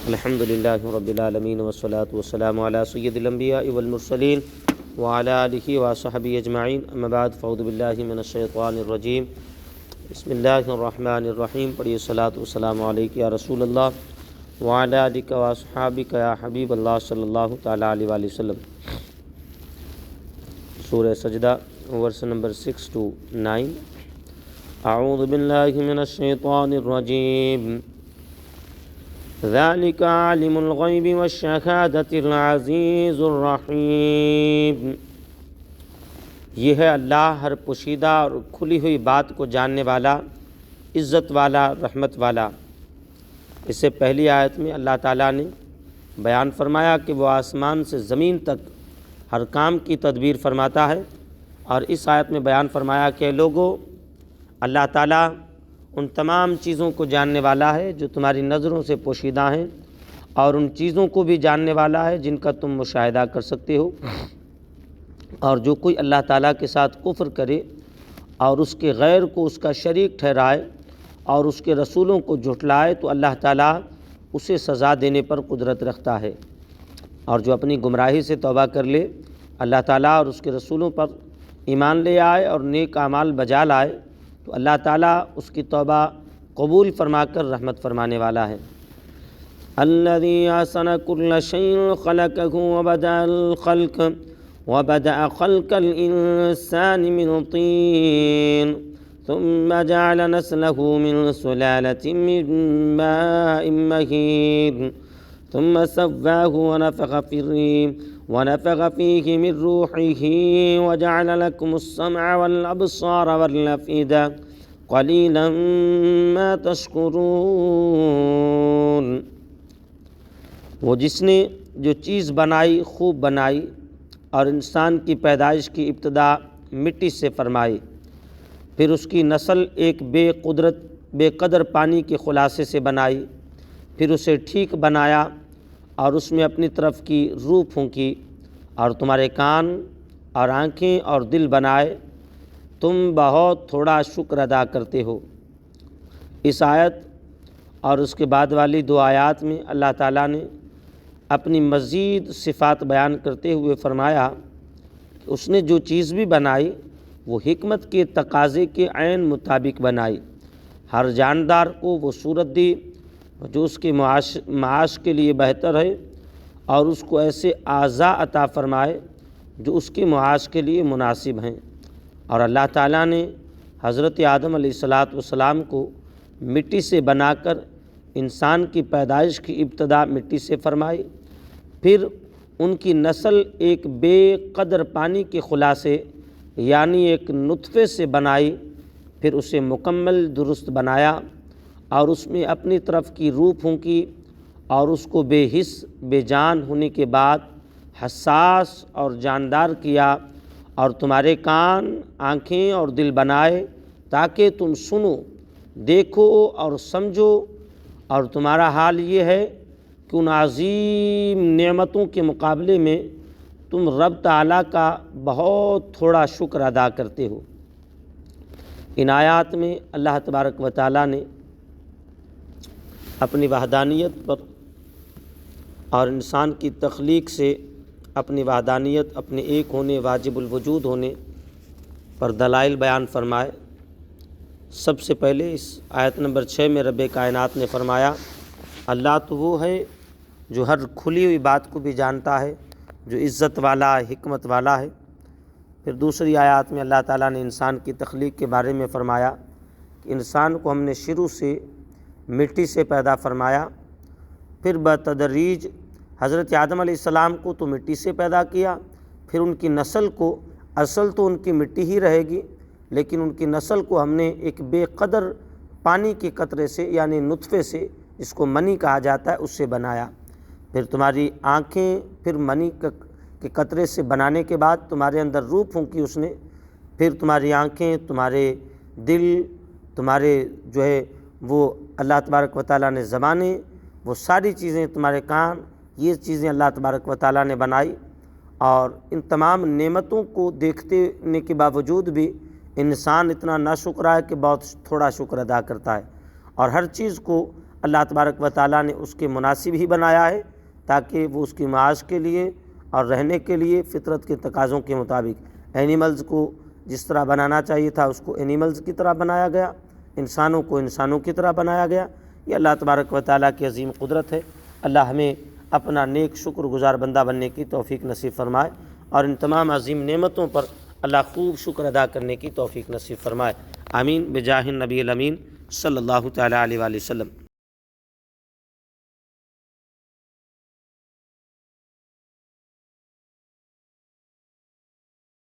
الحمد للہ رب العالمین والصلاة والسلام علی سید الانبیاء والمرسلین وعلی آلہ وصحبہ اجمعین، اما بعد فاعوذ باللہ من الشیطان الرجیم، بسم اللہ الرحمن الرحیم۔ پڑھیے الصلاۃ والسلام علیک یا رسول اللہ وعلی آلک واصحابک یا حبیب اللہ صلی اللہ تعالیٰ علیہ وآلہ وسلم۔ سورہ سجدہ ورس نمبر 6 to 9۔ اعوذ باللہ من الشیطان الرجیم، ذالک عالم الغیب والشہادۃ العزیز الرحیم۔ یہ ہے اللہ ہر پوشیدہ اور کھلی ہوئی بات کو جاننے والا، عزت والا، رحمت والا۔ اس سے پہلی آیت میں اللہ تعالیٰ نے بیان فرمایا کہ وہ آسمان سے زمین تک ہر کام کی تدبیر فرماتا ہے، اور اس آیت میں بیان فرمایا کہ لوگوں، اللہ تعالیٰ ان تمام چیزوں کو جاننے والا ہے جو تمہاری نظروں سے پوشیدہ ہیں، اور ان چیزوں کو بھی جاننے والا ہے جن کا تم مشاہدہ کر سکتے ہو۔ اور جو کوئی اللہ تعالیٰ کے ساتھ کفر کرے اور اس کے غیر کو اس کا شریک ٹھہرائے اور اس کے رسولوں کو جھٹلائے تو اللہ تعالیٰ اسے سزا دینے پر قدرت رکھتا ہے۔ اور جو اپنی گمراہی سے توبہ کر لے، اللہ تعالیٰ اور اس کے رسولوں پر ایمان لے آئے اور نیک اعمال بجا لائے تو اللہ تعالیٰ اس کی توبہ قبول فرما کر رحمت فرمانے والا ہے۔ الذی احسن کل شیء خلقہ وبدأ خلق الانسان من طین ثم جعل نسلہ من سلالۃ من ماء مہین ثم سواہ ونفخ فیہ من روحہ وجعل لکم السمع والابصار والافئدہ قلیلا ما تشکرون۔ وہ جس نے جو چیز بنائی خوب بنائی، اور انسان کی پیدائش کی ابتدا مٹی سے فرمائی، پھر اس کی نسل ایک بے قدر پانی کے خلاصے سے بنائی، پھر اسے ٹھیک بنایا اور اس میں اپنی طرف کی روح پھونکی، اور تمہارے کان اور آنکھیں اور دل بنائے، تم بہت تھوڑا شکر ادا کرتے ہو۔ اس آیت اور اس کے بعد والی 2 آیات میں اللہ تعالیٰ نے اپنی مزید صفات بیان کرتے ہوئے فرمایا کہ اس نے جو چیز بھی بنائی وہ حکمت کے تقاضے کے عین مطابق بنائی۔ ہر جاندار کو وہ صورت دی جو اس کے معاش کے لیے بہتر ہے، اور اس کو ایسے اعضاء عطا فرمائے جو اس کے معاش کے لیے مناسب ہیں۔ اور اللہ تعالیٰ نے حضرت آدم علیہ السلام کو مٹی سے بنا کر انسان کی پیدائش کی ابتدا مٹی سے فرمائی، پھر ان کی نسل ایک بے قدر پانی کے خلاصے یعنی ایک نطفے سے بنائی، پھر اسے مکمل درست بنایا اور اس میں اپنی طرف کی روح پھونکی، اور اس کو بے حس بے جان ہونے کے بعد حساس اور جاندار کیا، اور تمہارے کان، آنکھیں اور دل بنائے تاکہ تم سنو، دیکھو اور سمجھو۔ اور تمہارا حال یہ ہے کہ ان عظیم نعمتوں کے مقابلے میں تم رب تعالیٰ کا بہت تھوڑا شکر ادا کرتے ہو۔ ان آیات میں اللہ تبارک و تعالیٰ نے اپنی وحدانیت پر اور انسان کی تخلیق سے اپنی وحدانیت، اپنے ایک ہونے، واجب الوجود ہونے پر دلائل بیان فرمائے۔ سب سے پہلے اس آیت نمبر 6 میں رب کائنات نے فرمایا اللہ تو وہ ہے جو ہر کھلی ہوئی بات کو بھی جانتا ہے، جو عزت والا، حکمت والا ہے۔ پھر دوسری آیات میں اللہ تعالیٰ نے انسان کی تخلیق کے بارے میں فرمایا کہ انسان کو ہم نے شروع سے مٹی سے پیدا فرمایا، پھر بتدریج حضرت آدم علیہ السلام کو تو مٹی سے پیدا کیا، پھر ان کی نسل کو، اصل تو ان کی مٹی ہی رہے گی لیکن ان کی نسل کو ہم نے ایک بے قدر پانی کے قطرے سے یعنی نطفے سے، جس کو منی کہا جاتا ہے، اس سے بنایا۔ پھر تمہاری آنکھیں، پھر منی کے قطرے سے بنانے کے بعد تمہارے اندر روح پھونکی اس نے، پھر تمہاری آنکھیں، تمہارے دل، تمہارے جو ہے وہ اللہ تبارک و تعالیٰ نے زبانیں، وہ ساری چیزیں، تمہارے کان، یہ چیزیں اللہ تبارک و تعالیٰ نے بنائی۔ اور ان تمام نعمتوں کو دیکھنے کے باوجود بھی انسان اتنا ناشکرا ہے کہ بہت تھوڑا شکر ادا کرتا ہے، اور ہر چیز کو اللہ تبارک و تعالیٰ نے اس کے مناسب ہی بنایا ہے تاکہ وہ اس کی معاش کے لیے اور رہنے کے لیے فطرت کے تقاضوں کے مطابق اینیملز کو جس طرح بنانا چاہیے تھا اس کو اینیملز کی طرح بنایا گیا، انسانوں کو انسانوں کی طرح بنایا گیا۔ یہ اللہ تبارک و تعالیٰ کی عظیم قدرت ہے۔ اللہ ہمیں اپنا نیک شکر گزار بندہ بننے کی توفیق نصیب فرمائے اور ان تمام عظیم نعمتوں پر اللہ خوب شکر ادا کرنے کی توفیق نصیب فرمائے۔ آمین بجاہ النبی الامین صلی اللہ تعالیٰ علیہ وآلہ وسلم۔